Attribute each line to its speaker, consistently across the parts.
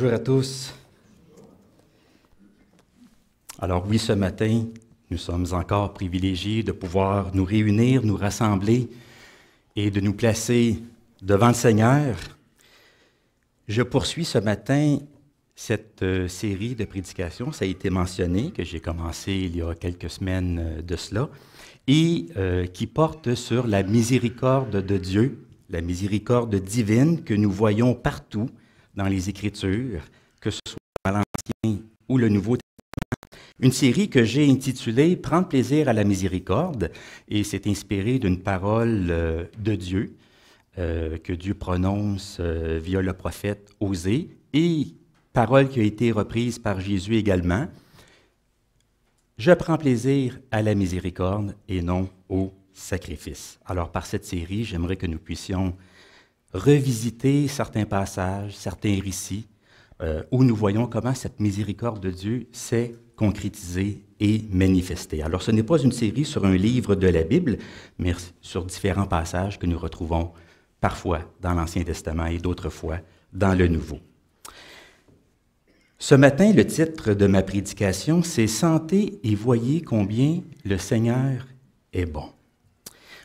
Speaker 1: Bonjour à tous. Alors oui, ce matin, nous sommes encore privilégiés de pouvoir nous réunir, nous rassembler et de nous placer devant le Seigneur. Je poursuis ce matin cette série de prédications. Ça a été mentionné, que j'ai commencé il y a quelques semaines de cela, et qui porte sur la miséricorde de Dieu, la miséricorde divine que nous voyons partout dans les Écritures, que ce soit dans l'Ancien ou le Nouveau Testament. Une série que j'ai intitulée « Prendre plaisir à la miséricorde » et c'est inspiré d'une parole de Dieu que Dieu prononce via le prophète Osée et parole qui a été reprise par Jésus également. « Je prends plaisir à la miséricorde et non au sacrifice ». Alors par cette série, j'aimerais que nous puissions revisiter certains passages, certains récits, où nous voyons comment cette miséricorde de Dieu s'est concrétisée et manifestée. Alors, ce n'est pas une série sur un livre de la Bible, mais sur différents passages que nous retrouvons parfois dans l'Ancien Testament et d'autres fois dans le Nouveau. Ce matin, le titre de ma prédication, c'est « Sentez et voyez combien le Seigneur est bon ».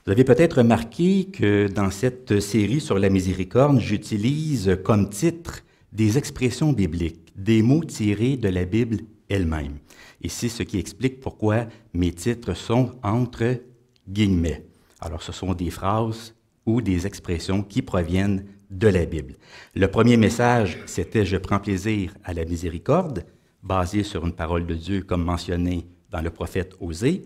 Speaker 1: Vous avez peut-être remarqué que dans cette série sur la miséricorde, j'utilise comme titre des expressions bibliques, des mots tirés de la Bible elle-même. Et c'est ce qui explique pourquoi mes titres sont entre guillemets. Alors, ce sont des phrases ou des expressions qui proviennent de la Bible. Le premier message, c'était « Je prends plaisir à la miséricorde », basé sur une parole de Dieu comme mentionné dans le prophète Osée.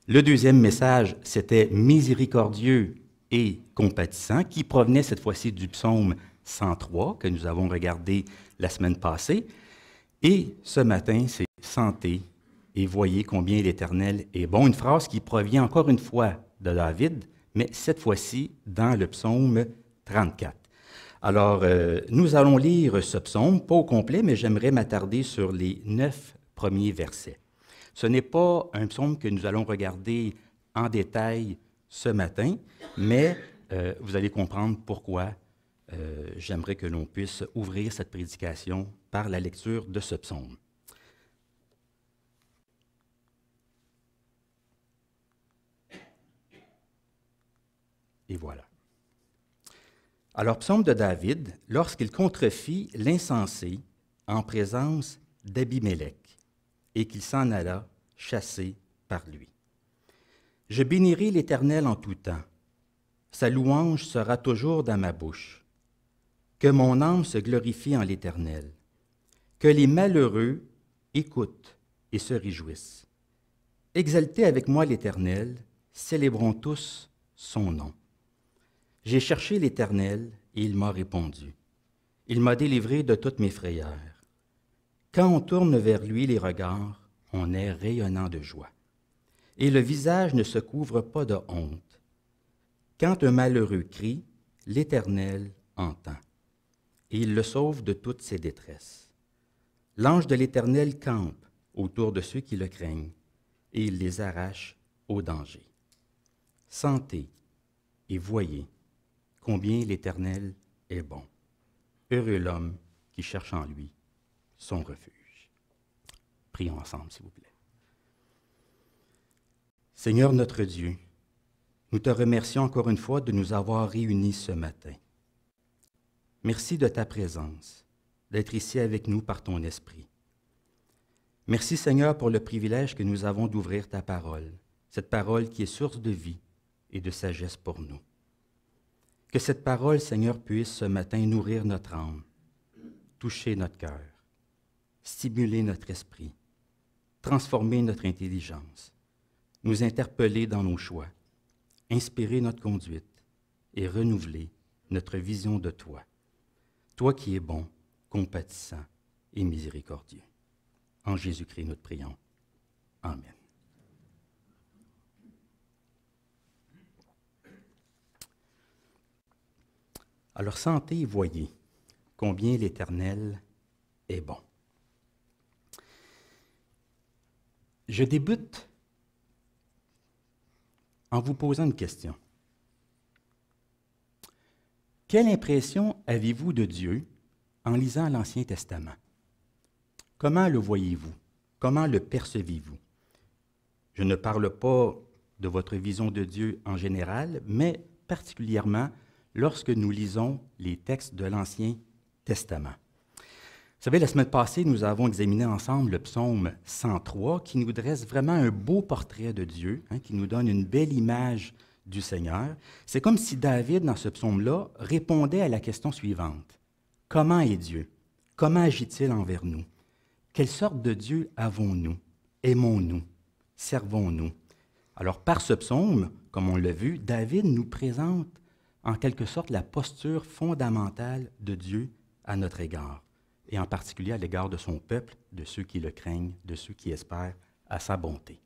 Speaker 1: Le deuxième message, c'était « Miséricordieux et compatissant », qui provenait cette fois-ci du psaume 103, que nous avons regardé la semaine passée. Et ce matin, c'est « Sentez et voyez combien l'Éternel est bon », une phrase qui provient encore une fois de David, mais cette fois-ci dans le psaume 34. Alors, nous allons lire ce psaume, pas au complet, mais j'aimerais m'attarder sur les 9 premiers versets. Ce n'est pas un psaume que nous allons regarder en détail ce matin, mais vous allez comprendre pourquoi j'aimerais que l'on puisse ouvrir cette prédication par la lecture de ce psaume. Et voilà. Alors, psaume de David, lorsqu'il contrefit l'insensé en présence d'Abimélec, et qu'il s'en alla chassé par lui. Je bénirai l'Éternel en tout temps. Sa louange sera toujours dans ma bouche. Que mon âme se glorifie en l'Éternel. Que les malheureux écoutent et se réjouissent. Exaltez avec moi l'Éternel, célébrons tous son nom. J'ai cherché l'Éternel et il m'a répondu. Il m'a délivré de toutes mes frayeurs. Quand on tourne vers lui les regards, on est rayonnant de joie. Et le visage ne se couvre pas de honte. Quand un malheureux crie, l'Éternel entend. Et il le sauve de toutes ses détresses. L'ange de l'Éternel campe autour de ceux qui le craignent, et il les arrache au danger. Sentez et voyez combien l'Éternel est bon. Heureux l'homme qui cherche en lui son refuge. Prions ensemble, s'il vous plaît. Seigneur notre Dieu, nous te remercions encore une fois de nous avoir réunis ce matin. Merci de ta présence, d'être ici avec nous par ton esprit. Merci Seigneur pour le privilège que nous avons d'ouvrir ta parole, cette parole qui est source de vie et de sagesse pour nous. Que cette parole, Seigneur, puisse ce matin nourrir notre âme, toucher notre cœur, stimuler notre esprit, transformer notre intelligence, nous interpeller dans nos choix, inspirer notre conduite et renouveler notre vision de toi. Toi qui es bon, compatissant et miséricordieux. En Jésus-Christ, nous te prions. Amen. Alors, sentez et voyez combien l'Éternel est bon. Je débute en vous posant une question. Quelle impression avez-vous de Dieu en lisant l'Ancien Testament? Comment le voyez-vous? Comment le percevez-vous? Je ne parle pas de votre vision de Dieu en général, mais particulièrement lorsque nous lisons les textes de l'Ancien Testament. Vous savez, la semaine passée, nous avons examiné ensemble le psaume 103 qui nous dresse vraiment un beau portrait de Dieu, qui nous donne une belle image du Seigneur. C'est comme si David, dans ce psaume-là, répondait à la question suivante. Comment est Dieu? Comment agit-il envers nous? Quelle sorte de Dieu avons-nous? Aimons-nous? Servons-nous? Alors, par ce psaume, comme on l'a vu, David nous présente en quelque sorte la posture fondamentale de Dieu à notre égard, et en particulier à l'égard de son peuple, de ceux qui le craignent, de ceux qui espèrent à sa bonté.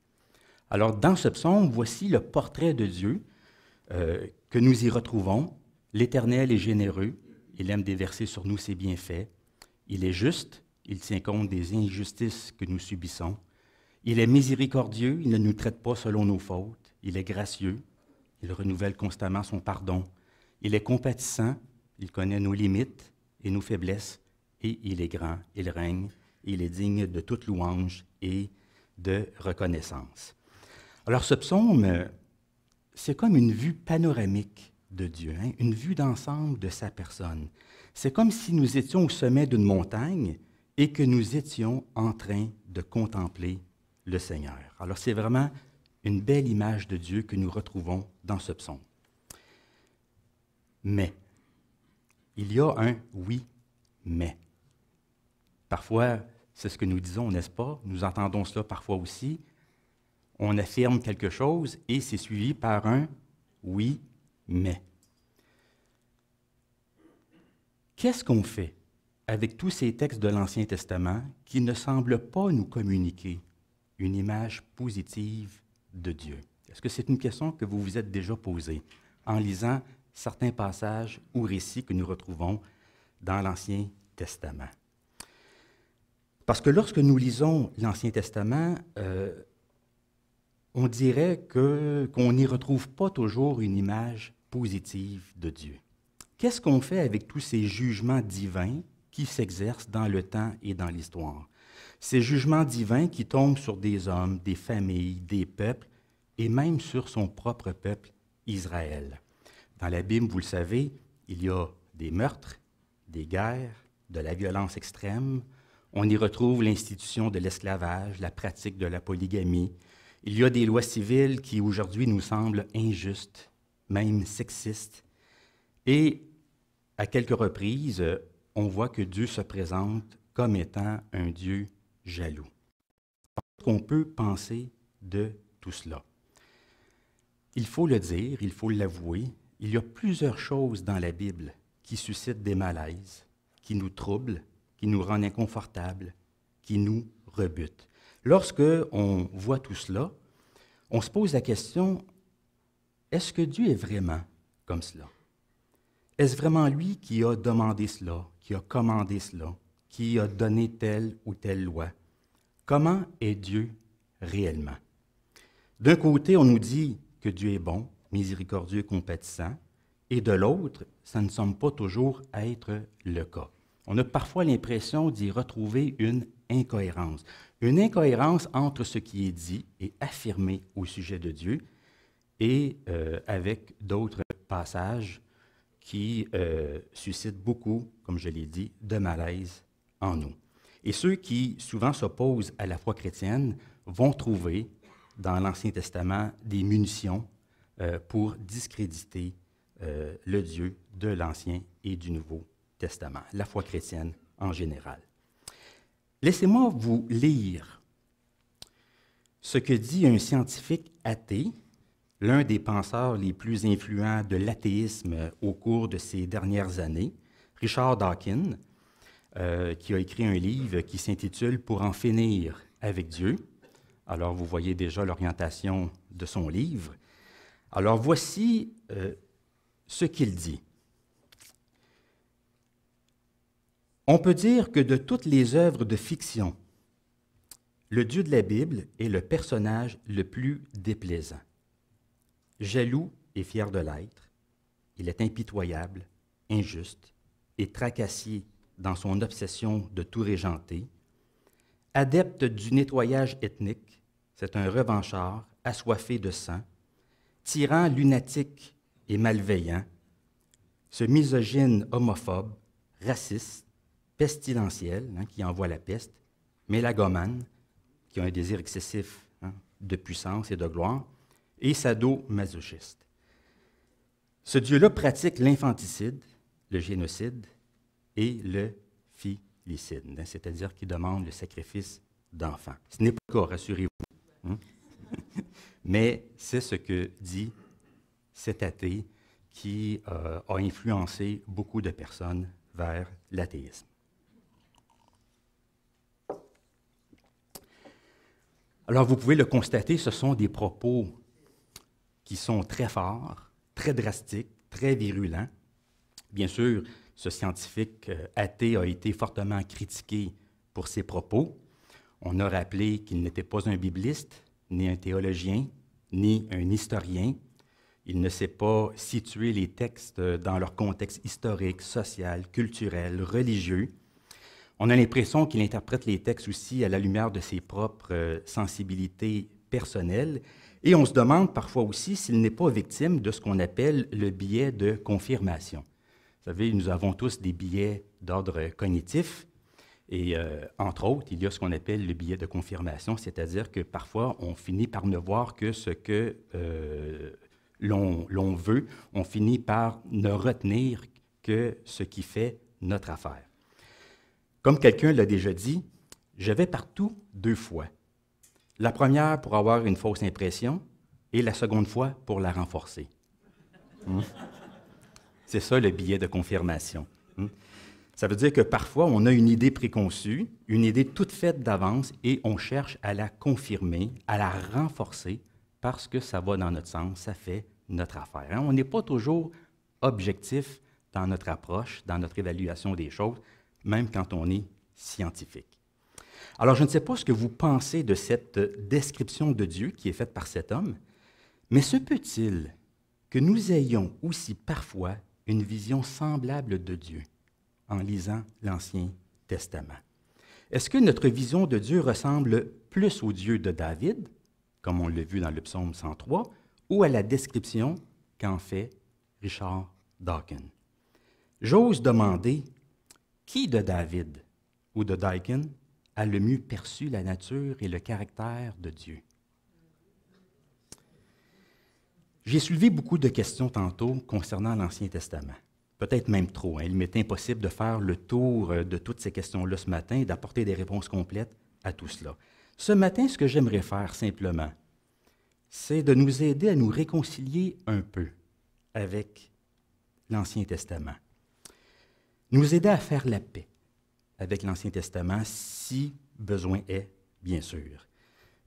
Speaker 1: Alors, dans ce psaume, voici le portrait de Dieu que nous y retrouvons. L'Éternel est généreux, il aime déverser sur nous ses bienfaits. Il est juste, il tient compte des injustices que nous subissons. Il est miséricordieux, il ne nous traite pas selon nos fautes. Il est gracieux, il renouvelle constamment son pardon. Il est compatissant, il connaît nos limites et nos faiblesses. Et il est grand, il règne, il est digne de toute louange et de reconnaissance. Alors ce psaume, c'est comme une vue panoramique de Dieu, une vue d'ensemble de sa personne. C'est comme si nous étions au sommet d'une montagne et que nous étions en train de contempler le Seigneur. Alors c'est vraiment une belle image de Dieu que nous retrouvons dans ce psaume. Mais, il y a un oui, mais. Parfois, c'est ce que nous disons, n'est-ce pas? Nous entendons cela parfois aussi. On affirme quelque chose et c'est suivi par un oui, mais. Qu'est-ce qu'on fait avec tous ces textes de l'Ancien Testament qui ne semblent pas nous communiquer une image positive de Dieu? Est-ce que c'est une question que vous vous êtes déjà posée en lisant certains passages ou récits que nous retrouvons dans l'Ancien Testament? Parce que lorsque nous lisons l'Ancien Testament, on dirait qu'on n'y retrouve pas toujours une image positive de Dieu. Qu'est-ce qu'on fait avec tous ces jugements divins qui s'exercent dans le temps et dans l'histoire? Ces jugements divins qui tombent sur des hommes, des familles, des peuples, et même sur son propre peuple, Israël. Dans la Bible, vous le savez, il y a des meurtres, des guerres, de la violence extrême. On y retrouve l'institution de l'esclavage, la pratique de la polygamie. Il y a des lois civiles qui aujourd'hui nous semblent injustes, même sexistes. Et à quelques reprises, on voit que Dieu se présente comme étant un Dieu jaloux. Qu'est-ce qu'on peut penser de tout cela? Il faut le dire, il faut l'avouer, il y a plusieurs choses dans la Bible qui suscitent des malaises, qui nous troublent, qui nous rendent inconfortables, qui nous rebutent. Lorsque on voit tout cela, on se pose la question, est-ce que Dieu est vraiment comme cela? Est-ce vraiment lui qui a demandé cela, qui a commandé cela, qui a donné telle ou telle loi? Comment est Dieu réellement? D'un côté, on nous dit que Dieu est bon, miséricordieux, compatissant, et de l'autre, ça ne semble pas toujours être le cas. On a parfois l'impression d'y retrouver une incohérence entre ce qui est dit et affirmé au sujet de Dieu et avec d'autres passages qui suscitent beaucoup, comme je l'ai dit, de malaise en nous. Et ceux qui souvent s'opposent à la foi chrétienne vont trouver dans l'Ancien Testament des munitions pour discréditer le Dieu de l'Ancien et du Nouveau Testament, la foi chrétienne en général. Laissez-moi vous lire ce que dit un scientifique athée, l'un des penseurs les plus influents de l'athéisme au cours de ces dernières années, Richard Dawkins, qui a écrit un livre qui s'intitule « Pour en finir avec Dieu ». Alors, vous voyez déjà l'orientation de son livre. Alors, voici ce qu'il dit. On peut dire que de toutes les œuvres de fiction, le Dieu de la Bible est le personnage le plus déplaisant. Jaloux et fier de l'être, il est impitoyable, injuste et tracassier dans son obsession de tout régenter. Adepte du nettoyage ethnique, c'est un revanchard assoiffé de sang, tyran lunatique et malveillant, ce misogyne homophobe, raciste, pestilentiel, qui envoie la peste, mélagomane, qui a un désir excessif de puissance et de gloire, et sadomasochiste. Ce Dieu-là pratique l'infanticide, le génocide et le filicide, c'est-à-dire qu'il demande le sacrifice d'enfants. Ce n'est pas le cas, rassurez-vous. Mais c'est ce que dit cet athée qui a influencé beaucoup de personnes vers l'athéisme. Alors, vous pouvez le constater, ce sont des propos qui sont très forts, très drastiques, très virulents. Bien sûr, ce scientifique athée a été fortement critiqué pour ses propos. On a rappelé qu'il n'était pas un bibliste, ni un théologien, ni un historien. Il ne sait pas situer les textes dans leur contexte historique, social, culturel, religieux. On a l'impression qu'il interprète les textes aussi à la lumière de ses propres sensibilités personnelles. Et on se demande parfois aussi s'il n'est pas victime de ce qu'on appelle le biais de confirmation. Vous savez, nous avons tous des biais d'ordre cognitif. Et entre autres, il y a ce qu'on appelle le biais de confirmation, c'est-à-dire que parfois, on finit par ne voir que ce que l'on veut, on finit par ne retenir que ce qui fait notre affaire. Comme quelqu'un l'a déjà dit, je vais partout 2 fois. La première pour avoir une fausse impression et la seconde fois pour la renforcer. C'est ça le biais de confirmation. Ça veut dire que parfois, on a une idée préconçue, une idée toute faite d'avance, et on cherche à la confirmer, à la renforcer, parce que ça va dans notre sens, ça fait notre affaire. On n'est pas toujours objectif dans notre approche, dans notre évaluation des choses, même quand on est scientifique. Alors, je ne sais pas ce que vous pensez de cette description de Dieu qui est faite par cet homme, mais se peut-il que nous ayons aussi parfois une vision semblable de Dieu en lisant l'Ancien Testament? Est-ce que notre vision de Dieu ressemble plus au Dieu de David, comme on l'a vu dans le psaume 103, ou à la description qu'en fait Richard Dawkins? J'ose demander, qui de David ou de Dawkins a le mieux perçu la nature et le caractère de Dieu? J'ai soulevé beaucoup de questions tantôt concernant l'Ancien Testament. Peut-être même trop. Il m'est impossible de faire le tour de toutes ces questions-là ce matin et d'apporter des réponses complètes à tout cela. Ce matin, ce que j'aimerais faire simplement, c'est de nous aider à nous réconcilier un peu avec l'Ancien Testament. Nous aider à faire la paix avec l'Ancien Testament, si besoin est, bien sûr.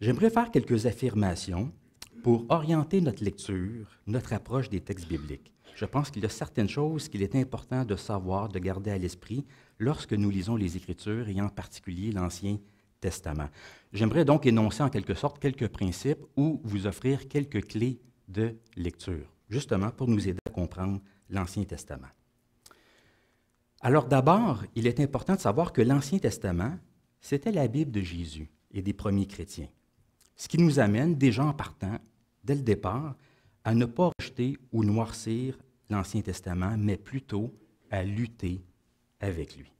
Speaker 1: J'aimerais faire quelques affirmations pour orienter notre lecture, notre approche des textes bibliques. Je pense qu'il y a certaines choses qu'il est important de savoir, de garder à l'esprit lorsque nous lisons les Écritures, et en particulier l'Ancien Testament. J'aimerais donc énoncer en quelque sorte quelques principes ou vous offrir quelques clés de lecture, justement pour nous aider à comprendre l'Ancien Testament. Alors d'abord, il est important de savoir que l'Ancien Testament, c'était la Bible de Jésus et des premiers chrétiens. Ce qui nous amène, déjà en partant, dès le départ, à ne pas rejeter ou noircir l'Ancien Testament, mais plutôt à lutter avec lui.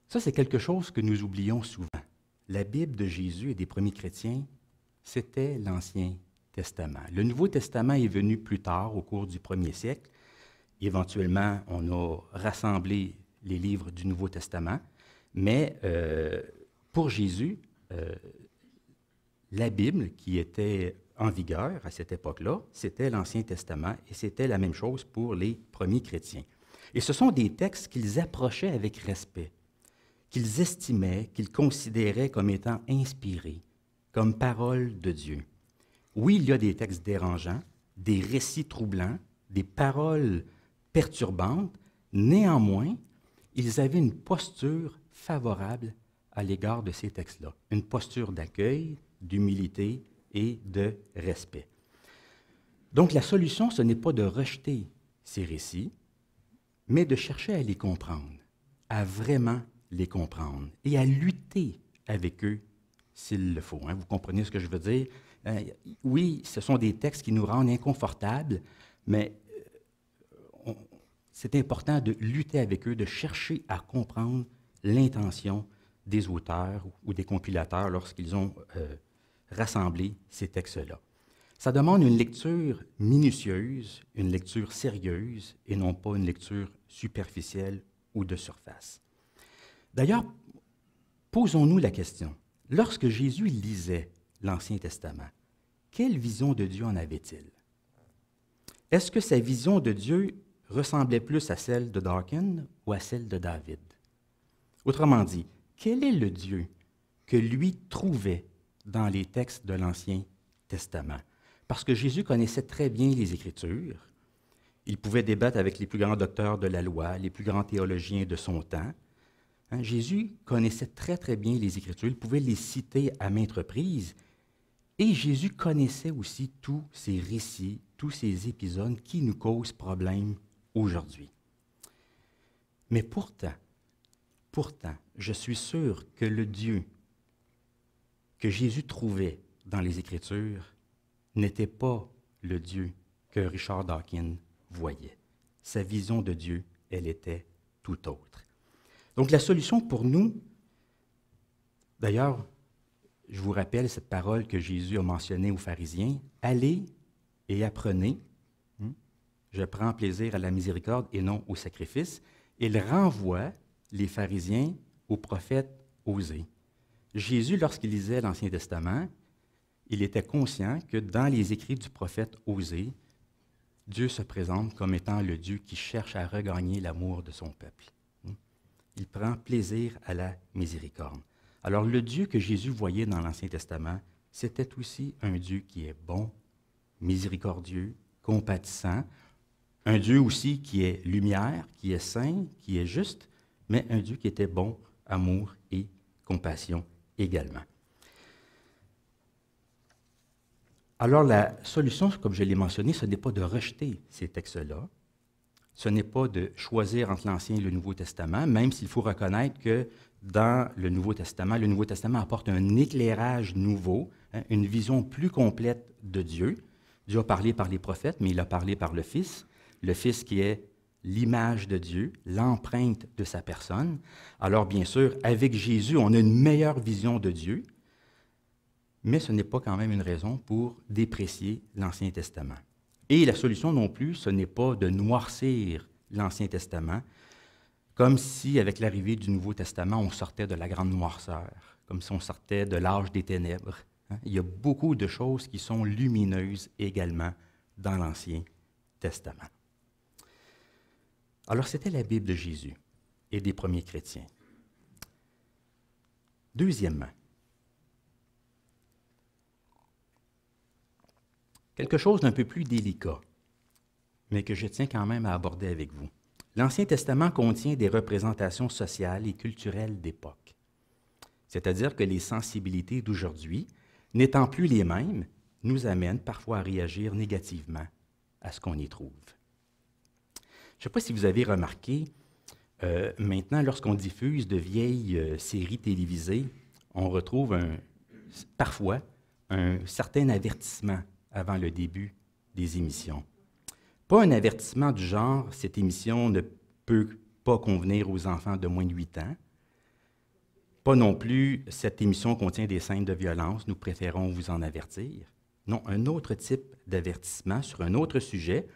Speaker 1: Ça, c'est quelque chose que nous oublions souvent. La Bible de Jésus et des premiers chrétiens, c'était l'Ancien Testament. Le Nouveau Testament est venu plus tard, au cours du 1er siècle. Éventuellement, on a rassemblé les livres du Nouveau Testament, mais pour Jésus, la Bible qui était en vigueur à cette époque-là, c'était l'Ancien Testament, et c'était la même chose pour les premiers chrétiens. Et ce sont des textes qu'ils approchaient avec respect, qu'ils estimaient, qu'ils considéraient comme étant inspirés, comme parole de Dieu. Oui, il y a des textes dérangeants, des récits troublants, des paroles perturbantes, néanmoins, ils avaient une posture favorable à l'égard de ces textes-là, une posture d'accueil, d'humilité et de respect. Donc la solution, ce n'est pas de rejeter ces récits, mais de chercher à les comprendre, à vraiment les comprendre et à lutter avec eux s'il le faut. Hein. Vous comprenez ce que je veux dire? Oui, ce sont des textes qui nous rendent inconfortables, mais c'est important de lutter avec eux, de chercher à comprendre l'intention des auteurs ou des compilateurs lorsqu'ils ont rassemblé ces textes-là. Ça demande une lecture minutieuse, une lecture sérieuse, et non pas une lecture superficielle ou de surface. D'ailleurs, posons-nous la question, lorsque Jésus lisait l'Ancien Testament, quelle vision de Dieu en avait-il? Est-ce que sa vision de Dieu ressemblait plus à celle de Dawkins ou à celle de David? Autrement dit, quel est le Dieu que lui trouvait dans les textes de l'Ancien Testament? Parce que Jésus connaissait très bien les Écritures. Il pouvait débattre avec les plus grands docteurs de la loi, les plus grands théologiens de son temps. Hein, Jésus connaissait très, très bien les Écritures. Il pouvait les citer à maintes reprises. Et Jésus connaissait aussi tous ces récits, tous ces épisodes qui nous causent problème aujourd'hui. Mais pourtant, je suis sûr que le Dieu que Jésus trouvait dans les Écritures n'était pas le Dieu que Richard Dawkins voyait. Sa vision de Dieu, elle était tout autre. Donc la solution pour nous, d'ailleurs, je vous rappelle cette parole que Jésus a mentionnée aux pharisiens, « Allez et apprenez, je prends plaisir à la miséricorde et non au sacrifice », il renvoie les pharisiens au prophète Osée. Jésus, lorsqu'il lisait l'Ancien Testament, il était conscient que dans les écrits du prophète Osée, Dieu se présente comme étant le Dieu qui cherche à regagner l'amour de son peuple. Il prend plaisir à la miséricorde. Alors le Dieu que Jésus voyait dans l'Ancien Testament, c'était aussi un Dieu qui est bon, miséricordieux, compatissant, un Dieu aussi qui est lumière, qui est saint, qui est juste, mais un Dieu qui était bon, amour et compassion également. Alors la solution, comme je l'ai mentionné, ce n'est pas de rejeter ces textes-là, ce n'est pas de choisir entre l'Ancien et le Nouveau Testament, même s'il faut reconnaître que dans le Nouveau Testament apporte un éclairage nouveau, hein, une vision plus complète de Dieu. Dieu a parlé par les prophètes, mais il a parlé par le Fils qui est l'image de Dieu, l'empreinte de sa personne. Alors bien sûr, avec Jésus, on a une meilleure vision de Dieu, mais ce n'est pas quand même une raison pour déprécier l'Ancien Testament. Et la solution non plus, ce n'est pas de noircir l'Ancien Testament, comme si, avec l'arrivée du Nouveau Testament, on sortait de la grande noirceur, comme si on sortait de l'âge des ténèbres. Il y a beaucoup de choses qui sont lumineuses également dans l'Ancien Testament. Alors, c'était la Bible de Jésus et des premiers chrétiens. Deuxièmement, quelque chose d'un peu plus délicat, mais que je tiens quand même à aborder avec vous. L'Ancien Testament contient des représentations sociales et culturelles d'époque. C'est-à-dire que les sensibilités d'aujourd'hui, n'étant plus les mêmes, nous amènent parfois à réagir négativement à ce qu'on y trouve. Je ne sais pas si vous avez remarqué, maintenant, lorsqu'on diffuse de vieilles séries télévisées, on retrouve parfois un certain avertissement avant le début des émissions. Pas un avertissement du genre « cette émission ne peut pas convenir aux enfants de moins de 8 ans ». Pas non plus « cette émission contient des scènes de violence, nous préférons vous en avertir ». Non, un autre type d'avertissement sur un autre sujet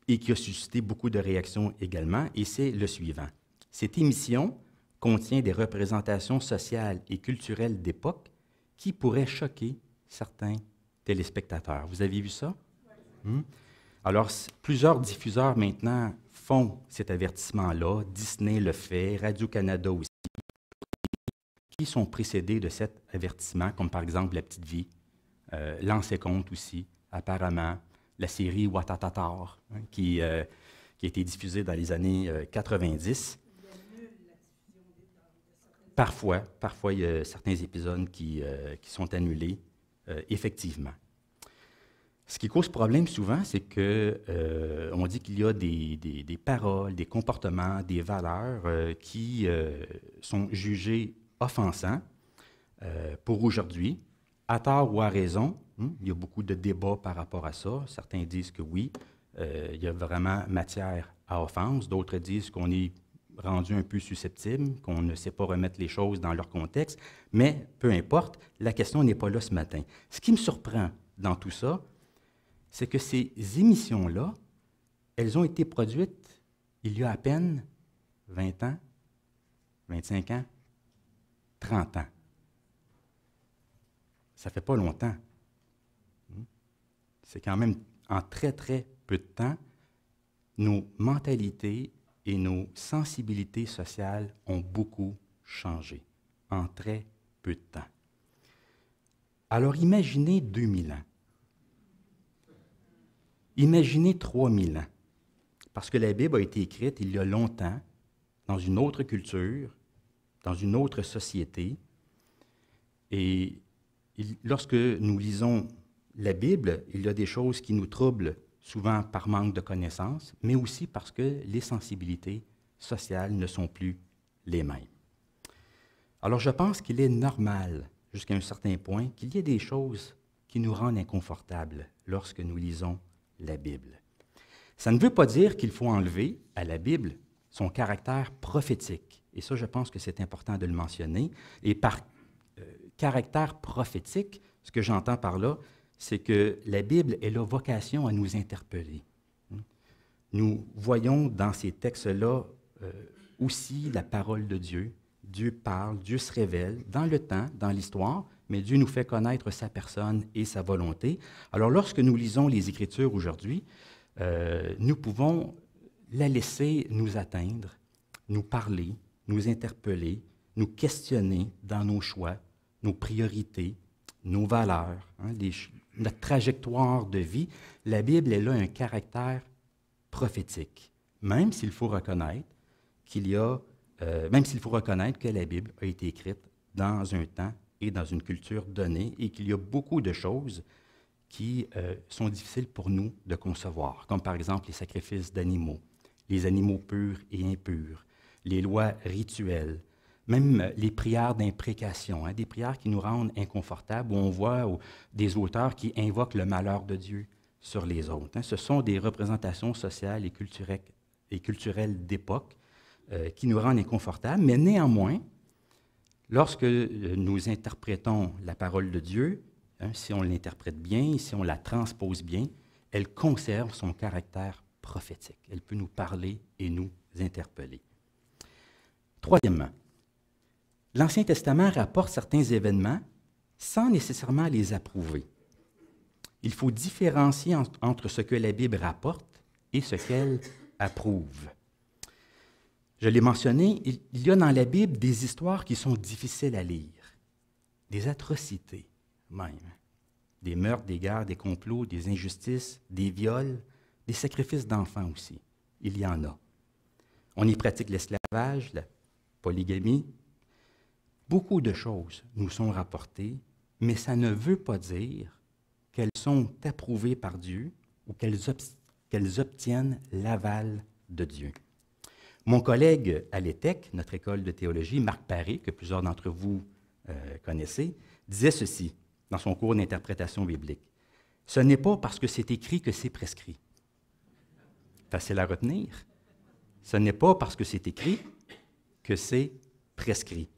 Speaker 1: et qui a suscité beaucoup de réactions également, et c'est le suivant. Cette émission contient des représentations sociales et culturelles d'époque qui pourraient choquer certains téléspectateurs. Vous avez vu ça? Oui. Alors, plusieurs diffuseurs maintenant font cet avertissement-là. Disney le fait, Radio-Canada aussi, qui sont précédés de cet avertissement, comme par exemple La Petite Vie, L'Anse et Compte aussi, apparemment, la série Ouattatatar, hein, qui a été diffusée dans les années 90. Parfois, il y a certains épisodes qui sont annulés, effectivement. Ce qui cause problème souvent, c'est que on dit qu'il y a des paroles, des comportements, des valeurs qui sont jugées offensants pour aujourd'hui, à tort ou à raison. Il y a beaucoup de débats par rapport à ça. Certains disent que oui, il y a vraiment matière à offense. D'autres disent qu'on est rendu un peu susceptible, qu'on ne sait pas remettre les choses dans leur contexte. Mais peu importe, la question n'est pas là ce matin. Ce qui me surprend dans tout ça, c'est que ces émissions-là, elles ont été produites il y a à peine 20 ans, 25 ans, 30 ans. Ça ne fait pas longtemps. C'est quand même en très, très peu de temps, nos mentalités et nos sensibilités sociales ont beaucoup changé en très peu de temps. Alors imaginez 2000 ans. Imaginez 3000 ans. Parce que la Bible a été écrite il y a longtemps, dans une autre culture, dans une autre société. Et lorsque nous lisons la Bible, il y a des choses qui nous troublent, souvent par manque de connaissances, mais aussi parce que les sensibilités sociales ne sont plus les mêmes. Alors je pense qu'il est normal, jusqu'à un certain point, qu'il y ait des choses qui nous rendent inconfortables lorsque nous lisons la Bible. Ça ne veut pas dire qu'il faut enlever à la Bible son caractère prophétique. Et ça, je pense que c'est important de le mentionner. Et par caractère prophétique, ce que j'entends par là, c'est que la Bible, elle a vocation à nous interpeller. Nous voyons dans ces textes-là aussi la parole de Dieu. Dieu parle, Dieu se révèle dans le temps, dans l'histoire, mais Dieu nous fait connaître sa personne et sa volonté. Alors, lorsque nous lisons les Écritures aujourd'hui, nous pouvons la laisser nous atteindre, nous parler, nous interpeller, nous questionner dans nos choix, nos priorités, nos valeurs, notre trajectoire de vie. La Bible, elle a un caractère prophétique, même s'il faut reconnaître que la Bible a été écrite dans un temps et dans une culture donnée et qu'il y a beaucoup de choses qui sont difficiles pour nous de concevoir, comme par exemple les sacrifices d'animaux, les animaux purs et impurs, les lois rituelles, même les prières d'imprécation, des prières qui nous rendent inconfortables, où on voit des auteurs qui invoquent le malheur de Dieu sur les autres. Ce sont des représentations sociales et culturelles d'époque qui nous rendent inconfortables, mais néanmoins, lorsque nous interprétons la parole de Dieu, si on l'interprète bien, si on la transpose bien, elle conserve son caractère prophétique. Elle peut nous parler et nous interpeller. Troisièmement, l'Ancien Testament rapporte certains événements sans nécessairement les approuver. Il faut différencier entre ce que la Bible rapporte et ce qu'elle approuve. Je l'ai mentionné, il y a dans la Bible des histoires qui sont difficiles à lire, des atrocités même, des meurtres, des guerres, des complots, des injustices, des viols, des sacrifices d'enfants aussi. Il y en a. On y pratique l'esclavage, la polygamie. Beaucoup de choses nous sont rapportées, mais ça ne veut pas dire qu'elles sont approuvées par Dieu ou qu'elles obtiennent l'aval de Dieu. Mon collègue à l'ETEC, notre école de théologie, Marc Paré, que plusieurs d'entre vous connaissez, disait ceci dans son cours d'interprétation biblique. « Ce n'est pas parce que c'est écrit que c'est prescrit. » Facile à retenir. Ce n'est pas parce que c'est écrit que c'est prescrit.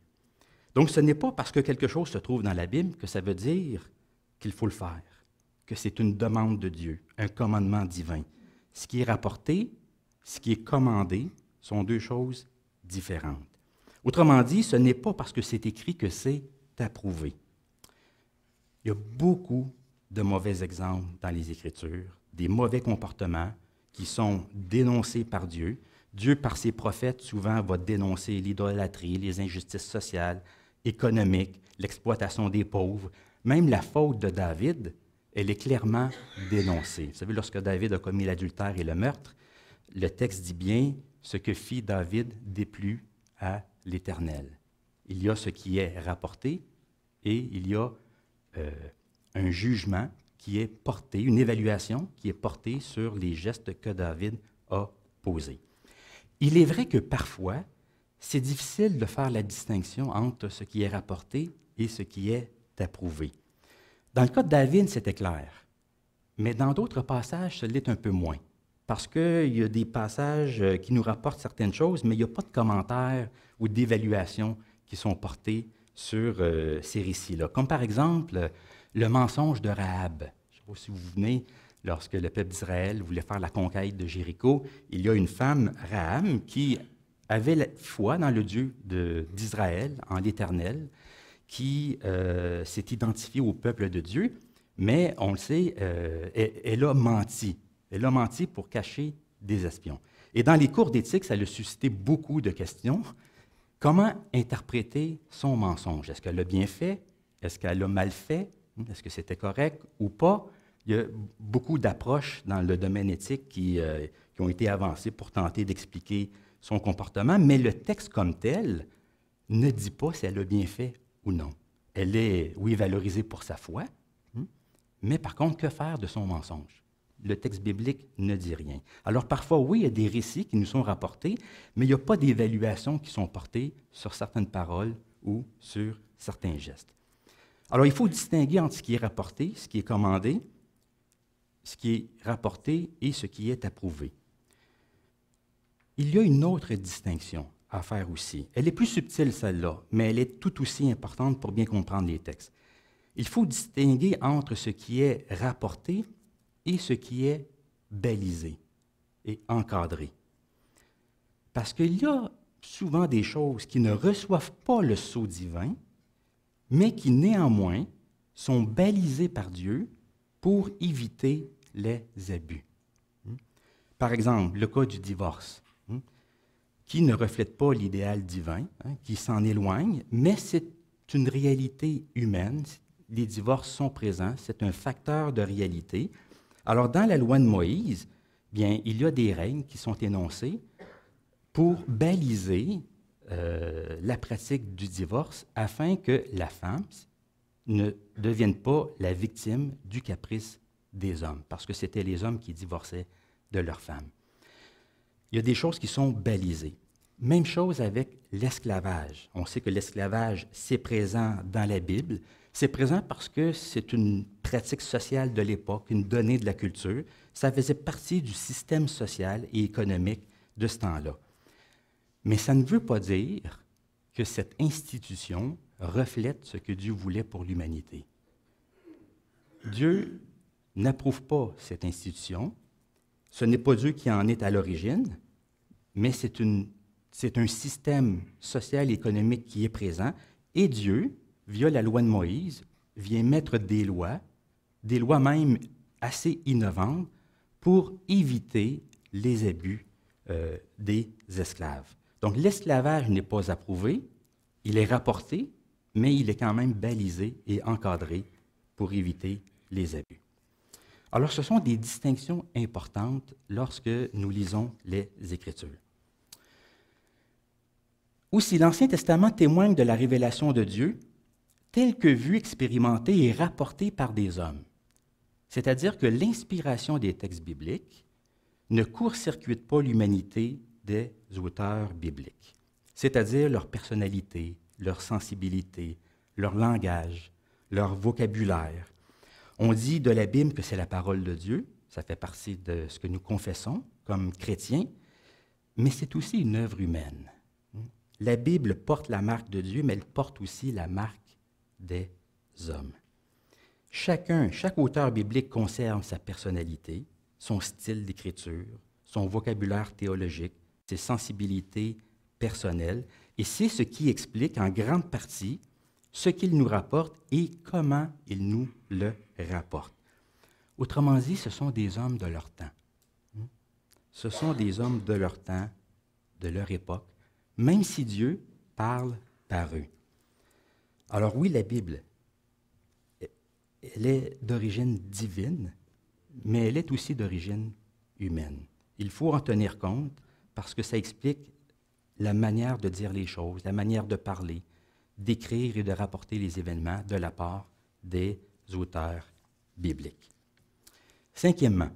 Speaker 1: Donc, ce n'est pas parce que quelque chose se trouve dans la Bible que ça veut dire qu'il faut le faire, que c'est une demande de Dieu, un commandement divin. Ce qui est rapporté, ce qui est commandé, sont deux choses différentes. Autrement dit, ce n'est pas parce que c'est écrit que c'est approuvé. Il y a beaucoup de mauvais exemples dans les Écritures, des mauvais comportements qui sont dénoncés par Dieu. Dieu, par ses prophètes, souvent va dénoncer l'idolâtrie, les injustices sociales, économiques, l'exploitation des pauvres. Même la faute de David, elle est clairement dénoncée. Vous savez, lorsque David a commis l'adultère et le meurtre, le texte dit bien « Ce que fit David déplut à l'Éternel ». Il y a ce qui est rapporté et il y a un jugement qui est portée, une évaluation qui est portée sur les gestes que David a posés. Il est vrai que parfois, c'est difficile de faire la distinction entre ce qui est rapporté et ce qui est approuvé. Dans le cas de David, c'était clair, mais dans d'autres passages, ce l'est un peu moins, parce qu'il y a des passages qui nous rapportent certaines choses, mais il n'y a pas de commentaires ou d'évaluations qui sont portés sur ces récits-là. Comme par exemple, le mensonge de Rahab. Je ne sais pas si vous vous souvenez, lorsque le peuple d'Israël voulait faire la conquête de Jéricho, il y a une femme, Rahab, qui avait la foi dans le Dieu d'Israël, en l'Éternel, qui s'est identifiée au peuple de Dieu, mais on le sait, elle a menti. Elle a menti pour cacher des espions. Et dans les cours d'éthique, ça a suscité beaucoup de questions. Comment interpréter son mensonge? Est-ce qu'elle l'a bien fait? Est-ce qu'elle l'a mal fait? Est-ce que c'était correct ou pas? Il y a beaucoup d'approches dans le domaine éthique qui ont été avancées pour tenter d'expliquer son comportement, mais le texte comme tel ne dit pas si elle a bien fait ou non. Elle est, oui, valorisée pour sa foi, mais par contre, que faire de son mensonge? Le texte biblique ne dit rien. Alors parfois, oui, il y a des récits qui nous sont rapportés, mais il n'y a pas d'évaluation qui sont portées sur certaines paroles ou sur certains gestes. Alors il faut distinguer entre ce qui est rapporté, ce qui est commandé, ce qui est rapporté et ce qui est approuvé. Il y a une autre distinction à faire aussi. Elle est plus subtile, celle-là, mais elle est tout aussi importante pour bien comprendre les textes. Il faut distinguer entre ce qui est rapporté et ce qui est balisé et encadré. Parce qu'il y a souvent des choses qui ne reçoivent pas le sceau divin, mais qui néanmoins sont balisées par Dieu pour éviter les abus. Par exemple, le cas du divorce, qui ne reflète pas l'idéal divin, qui s'en éloigne, mais c'est une réalité humaine. Les divorces sont présents, c'est un facteur de réalité. Alors, dans la loi de Moïse, bien, il y a des règles qui sont énoncées pour baliser la pratique du divorce afin que la femme ne devienne pas la victime du caprice des hommes, parce que c'était les hommes qui divorçaient de leurs femmes. Il y a des choses qui sont balisées. Même chose avec l'esclavage. On sait que l'esclavage, c'est présent dans la Bible. C'est présent parce que c'est une pratique sociale de l'époque, une donnée de la culture. Ça faisait partie du système social et économique de ce temps-là. Mais ça ne veut pas dire que cette institution reflète ce que Dieu voulait pour l'humanité. Dieu n'approuve pas cette institution. Ce n'est pas Dieu qui en est à l'origine, mais c'est un système social et économique qui est présent. Et Dieu, via la loi de Moïse, vient mettre des lois même assez innovantes, pour éviter les abus des esclaves. Donc l'esclavage n'est pas approuvé, il est rapporté, mais il est quand même balisé et encadré pour éviter les abus. Alors ce sont des distinctions importantes lorsque nous lisons les Écritures. Aussi, l'Ancien Testament témoigne de la révélation de Dieu telle que vue, expérimentée et rapportée par des hommes. C'est-à-dire que l'inspiration des textes bibliques ne court-circuite pas l'humanité des auteurs bibliques, c'est-à-dire leur personnalité, leur sensibilité, leur langage, leur vocabulaire. On dit de la Bible que c'est la parole de Dieu, ça fait partie de ce que nous confessons comme chrétiens, mais c'est aussi une œuvre humaine. La Bible porte la marque de Dieu, mais elle porte aussi la marque des hommes. Chaque auteur biblique conserve sa personnalité, son style d'écriture, son vocabulaire théologique, ses sensibilités personnelles, et c'est ce qui explique en grande partie ce qu'il nous rapporte et comment il nous le rapporte. Autrement dit, ce sont des hommes de leur temps. Ce sont des hommes de leur temps, de leur époque, même si Dieu parle par eux. Alors oui, la Bible, elle est d'origine divine, mais elle est aussi d'origine humaine. Il faut en tenir compte parce que ça explique la manière de dire les choses, la manière de parler, d'écrire et de rapporter les événements de la part des auteurs biblique. Cinquièmement,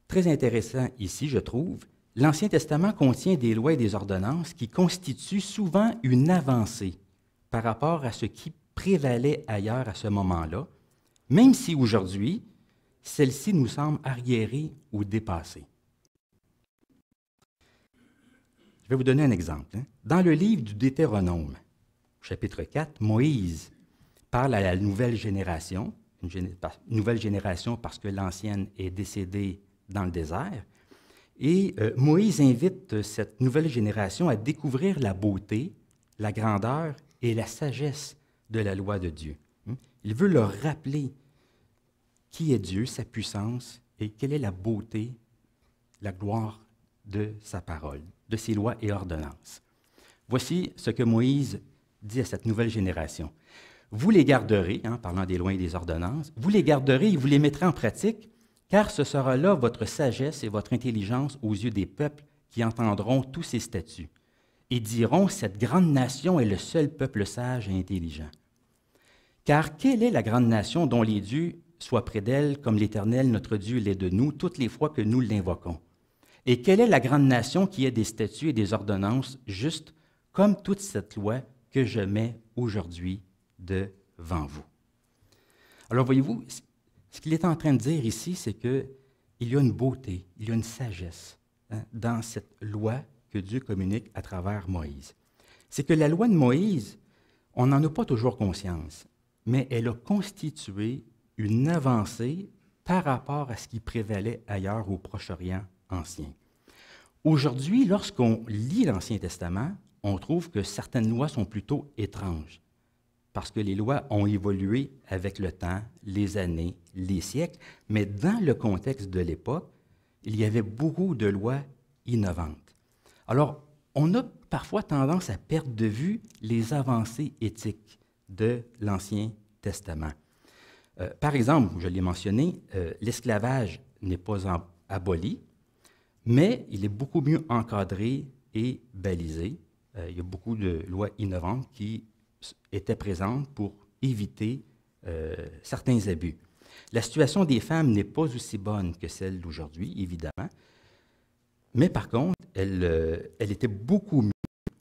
Speaker 1: très intéressant ici, je trouve, l'Ancien Testament contient des lois et des ordonnances qui constituent souvent une avancée par rapport à ce qui prévalait ailleurs à ce moment-là, même si aujourd'hui, celles-ci nous semblent arriérées ou dépassées. Je vais vous donner un exemple. Dans le livre du Deutéronome, chapitre 4, Moïse parle à la nouvelle génération, nouvelle génération parce que l'ancienne est décédée dans le désert, et Moïse invite cette nouvelle génération à découvrir la beauté, la grandeur et la sagesse de la loi de Dieu. Il veut leur rappeler qui est Dieu, sa puissance et quelle est la beauté, la gloire de sa parole, de ses lois et ordonnances. Voici ce que Moïse dit à cette nouvelle génération. Vous les garderez, parlant des lois et des ordonnances, vous les garderez et vous les mettrez en pratique, car ce sera là votre sagesse et votre intelligence aux yeux des peuples qui entendront tous ces statuts et diront, cette grande nation est le seul peuple sage et intelligent. Car quelle est la grande nation dont les dieux soient près d'elle, comme l'Éternel, notre Dieu, l'est de nous, toutes les fois que nous l'invoquons? Et quelle est la grande nation qui ait des statuts et des ordonnances justes, comme toute cette loi que je mets aujourd'hui devant vous? Alors, voyez-vous, ce qu'il est en train de dire ici, c'est qu'il y a une beauté, il y a une sagesse dans cette loi que Dieu communique à travers Moïse. C'est que la loi de Moïse, on n'en a pas toujours conscience, mais elle a constitué une avancée par rapport à ce qui prévalait ailleurs au Proche-Orient ancien. Aujourd'hui, lorsqu'on lit l'Ancien Testament, on trouve que certaines lois sont plutôt étranges, parce que les lois ont évolué avec le temps, les années, les siècles, mais dans le contexte de l'époque, il y avait beaucoup de lois innovantes. Alors, on a parfois tendance à perdre de vue les avancées éthiques de l'Ancien Testament. Par exemple, je l'ai mentionné, l'esclavage n'est pas aboli, mais il est beaucoup mieux encadré et balisé. Il y a beaucoup de lois innovantes qui étaient présentes pour éviter certains abus. La situation des femmes n'est pas aussi bonne que celle d'aujourd'hui, évidemment, mais par contre, elle était beaucoup mieux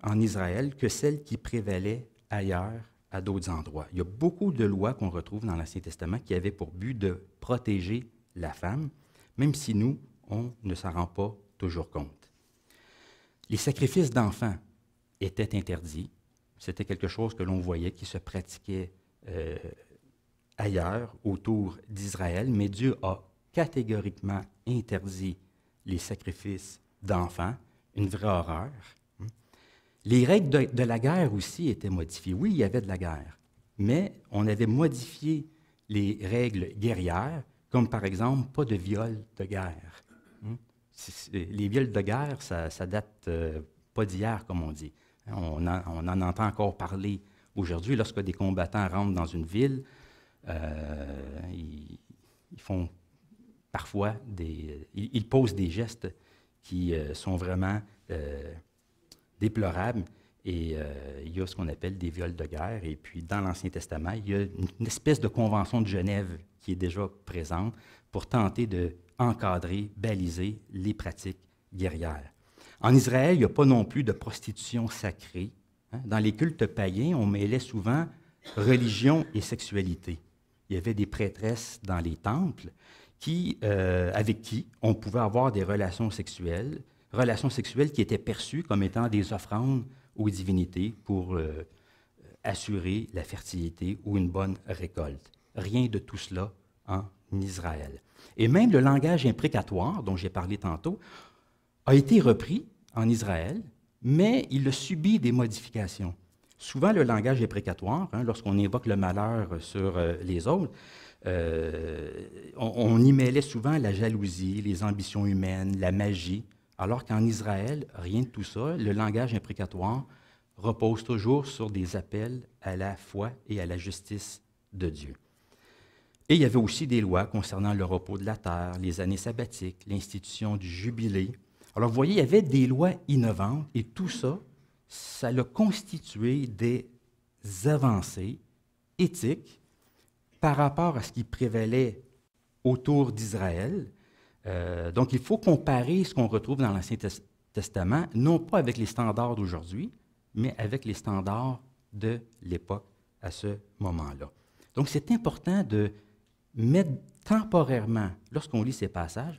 Speaker 1: en Israël que celle qui prévalait ailleurs, à d'autres endroits. Il y a beaucoup de lois qu'on retrouve dans l'Ancien Testament qui avaient pour but de protéger la femme, même si nous, on ne s'en rend pas toujours compte. Les sacrifices d'enfants étaient interdits. C'était quelque chose que l'on voyait qui se pratiquait ailleurs, autour d'Israël, mais Dieu a catégoriquement interdit les sacrifices d'enfants, une vraie horreur. Les règles de la guerre aussi étaient modifiées. Oui, il y avait de la guerre, mais on avait modifié les règles guerrières, comme par exemple, pas de viol de guerre. Les viols de guerre, ça date pas d'hier, comme on dit. On en entend encore parler aujourd'hui. Lorsque des combattants rentrent dans une ville, ils font parfois ils posent des gestes qui sont vraiment déplorables. Et il y a ce qu'on appelle des viols de guerre. Et puis, dans l'Ancien Testament, il y a une espèce de convention de Genève qui est déjà présente pour tenter d'encadrer, baliser les pratiques guerrières. En Israël, il n'y a pas non plus de prostitution sacrée. Dans les cultes païens, on mêlait souvent religion et sexualité. Il y avait des prêtresses dans les temples avec qui on pouvait avoir des relations sexuelles qui étaient perçues comme étant des offrandes aux divinités pour assurer la fertilité ou une bonne récolte. Rien de tout cela en Israël. Et même le langage imprécatoire, dont j'ai parlé tantôt, a été repris en Israël, mais il a subi des modifications. Souvent, le langage imprécatoire, lorsqu'on évoque le malheur sur les autres, on y mêlait souvent la jalousie, les ambitions humaines, la magie, alors qu'en Israël, rien de tout ça. Le langage imprécatoire repose toujours sur des appels à la foi et à la justice de Dieu. Et il y avait aussi des lois concernant le repos de la terre, les années sabbatiques, l'institution du jubilé. Alors, vous voyez, il y avait des lois innovantes et tout ça, ça a constitué des avancées éthiques par rapport à ce qui prévalait autour d'Israël. Donc, il faut comparer ce qu'on retrouve dans l'Ancien Testament, non pas avec les standards d'aujourd'hui, mais avec les standards de l'époque à ce moment-là. Donc, c'est important de mettre temporairement, lorsqu'on lit ces passages,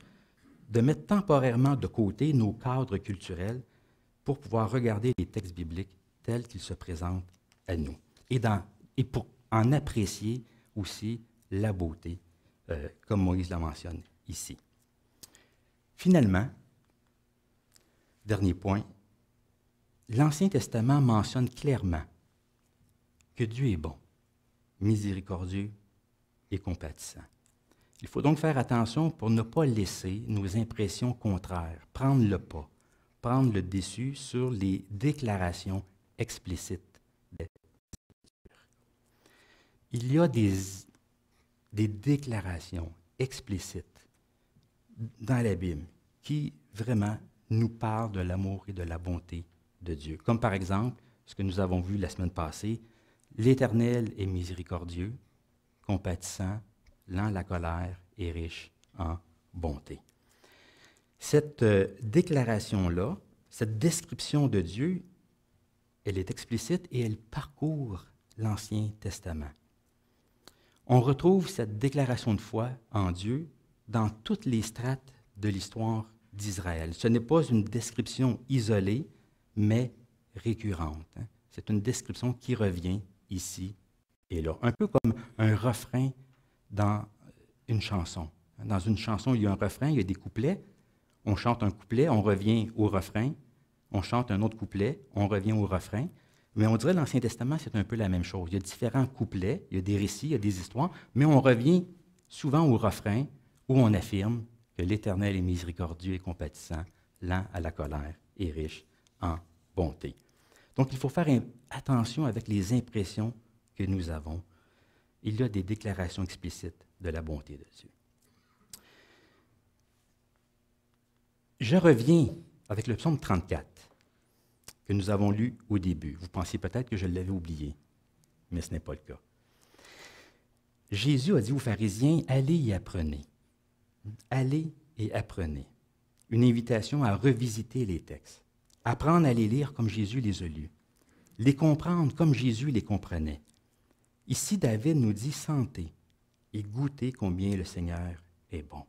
Speaker 1: de mettre temporairement de côté nos cadres culturels pour pouvoir regarder les textes bibliques tels qu'ils se présentent à nous et pour en apprécier aussi la beauté, comme Moïse la mentionne ici. Finalement, dernier point, l'Ancien Testament mentionne clairement que Dieu est bon, miséricordieux et compatissant. Il faut donc faire attention pour ne pas laisser nos impressions contraires prendre le pas, prendre le dessus sur les déclarations explicites des Écritures. Il y a des déclarations explicites dans la Bible qui vraiment nous parlent de l'amour et de la bonté de Dieu. Comme par exemple, ce que nous avons vu la semaine passée, l'Éternel est miséricordieux, compatissant, lent à la colère et riche en bonté. Cette déclaration-là, cette description de Dieu, elle est explicite et elle parcourt l'Ancien Testament. On retrouve cette déclaration de foi en Dieu dans toutes les strates de l'histoire d'Israël. Ce n'est pas une description isolée, mais récurrente. C'est une description qui revient ici et là, un peu comme un refrain dans une chanson. Dans une chanson, il y a un refrain, il y a des couplets. On chante un couplet, on revient au refrain. On chante un autre couplet, on revient au refrain. Mais on dirait que l'Ancien Testament, c'est un peu la même chose. Il y a différents couplets, il y a des récits, il y a des histoires, mais on revient souvent au refrain où on affirme que l'Éternel est miséricordieux et compatissant, lent à la colère et riche en bonté. Donc, il faut faire attention avec les impressions que nous avons. Il y a des déclarations explicites de la bonté de Dieu. Je reviens avec le psaume 34 que nous avons lu au début. Vous pensiez peut-être que je l'avais oublié, mais ce n'est pas le cas. Jésus a dit aux pharisiens, « Allez et apprenez. Allez et apprenez. » Une invitation à revisiter les textes, apprendre à les lire comme Jésus les a lus, les comprendre comme Jésus les comprenait. Ici, David nous dit « Sentez et goûtez combien le Seigneur est bon. »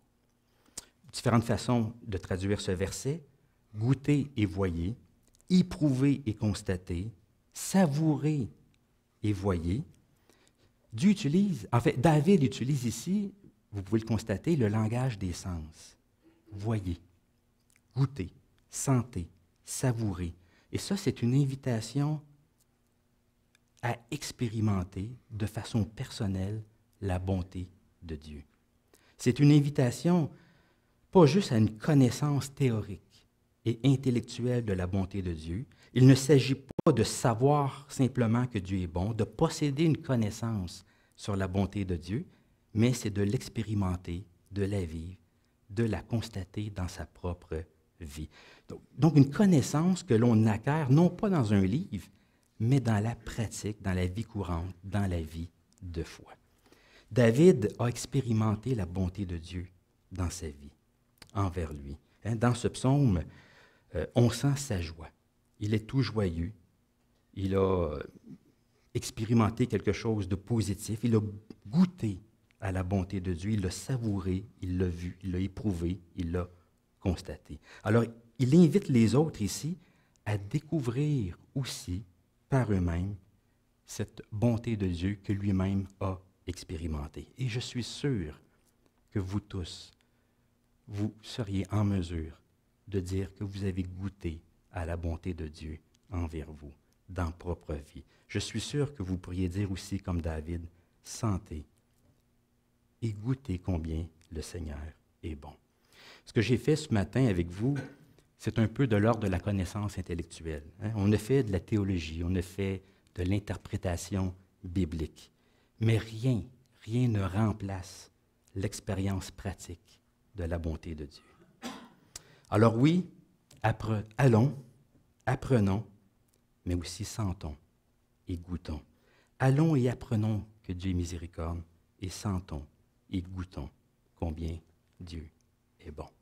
Speaker 1: Différentes façons de traduire ce verset. Goûtez et voyez, éprouvez et constatez, savourez et voyez. David utilise ici, vous pouvez le constater, le langage des sens. Voyez, goûtez, sentez, savourez. Et ça, c'est une invitation à expérimenter de façon personnelle la bonté de Dieu. C'est une invitation pas juste à une connaissance théorique et intellectuelle de la bonté de Dieu. Il ne s'agit pas de savoir simplement que Dieu est bon, de posséder une connaissance sur la bonté de Dieu, mais c'est de l'expérimenter, de la vivre, de la constater dans sa propre vie. Donc une connaissance que l'on acquiert non pas dans un livre, mais dans la pratique, dans la vie courante, dans la vie de foi. David a expérimenté la bonté de Dieu dans sa vie, envers lui. Dans ce psaume, on sent sa joie. Il est tout joyeux. Il a expérimenté quelque chose de positif. Il a goûté à la bonté de Dieu. Il l'a savouré, il l'a vu, il l'a éprouvé, il l'a constaté. Alors, il invite les autres ici à découvrir aussi par eux-mêmes cette bonté de Dieu que lui-même a expérimentée. Et je suis sûr que vous tous, vous seriez en mesure de dire que vous avez goûté à la bonté de Dieu envers vous, dans votre propre vie. Je suis sûr que vous pourriez dire aussi, comme David, « Sentez et goûtez combien le Seigneur est bon. » Ce que j'ai fait ce matin avec vous, c'est un peu de l'ordre de la connaissance intellectuelle. On a fait de la théologie, on a fait de l'interprétation biblique, mais rien ne remplace l'expérience pratique de la bonté de Dieu. Alors oui, allons, apprenons, mais aussi sentons et goûtons. Allons et apprenons que Dieu est miséricorde et sentons et goûtons combien Dieu est bon.